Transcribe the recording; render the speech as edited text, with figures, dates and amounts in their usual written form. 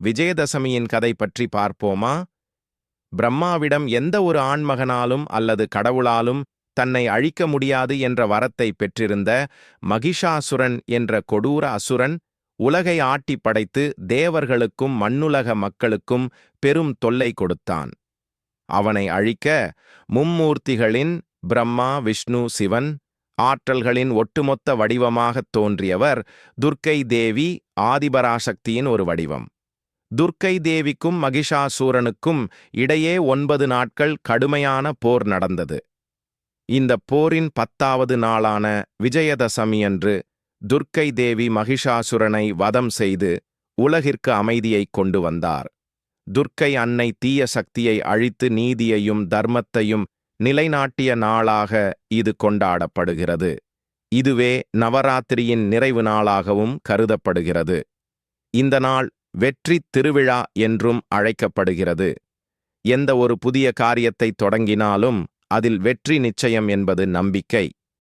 விஜயதசமியின் கதை பற்றி பார்ப்போமா? பிரம்மாவிடம் எந்த ஒரு ஆண்மகனாலும் அல்லது கடவுளாலும் தன்னை அழிக்க முடியாது என்ற வரத்தை பெற்றிருந்த மகிஷாசுரன் என்ற கொடூர அசுரன் உலகை ஆட்டி படைத்து தேவர்களுக்கும் மண்ணுலக மக்களுக்கும் பெரும் தொல்லை கொடுத்தான். அவனை அழிக்க மும்மூர்த்திகளின் பிரம்மா, விஷ்ணு, சிவன் ஆற்றல்களின் ஒட்டுமொத்த வடிவமாகத் தோன்றியவர் துர்க்கை தேவி, ஆதிபராசக்தியின் ஒரு வடிவம். துர்க்கை தேவிக்கும் மகிஷாசூரனுக்கும் இடையே 9 நாட்கள் கடுமையான போர் நடந்தது. இந்த போரின் 10வது நாளான விஜயதசமியன்று துர்க்கை தேவி மகிஷாசுரனை வதம் செய்து உலகிற்கு அமைதியை கொண்டு வந்தார். துர்க்கை அன்னை தீய சக்தியை அழித்து நீதியையும் தர்மத்தையும் நிலைநாட்டிய நாளாக இது கொண்டாடப்படுகிறது. இதுவே நவராத்திரியின் நிறைவு நாளாகவும் கருதப்படுகிறது. இந்த நாள் வெற்றி திருவிழா என்றும் அழைக்கப்படுகிறது. எந்த ஒரு புதிய காரியத்தை தொடங்கினாலும் அதில் வெற்றி நிச்சயம் என்பது நம்பிக்கை.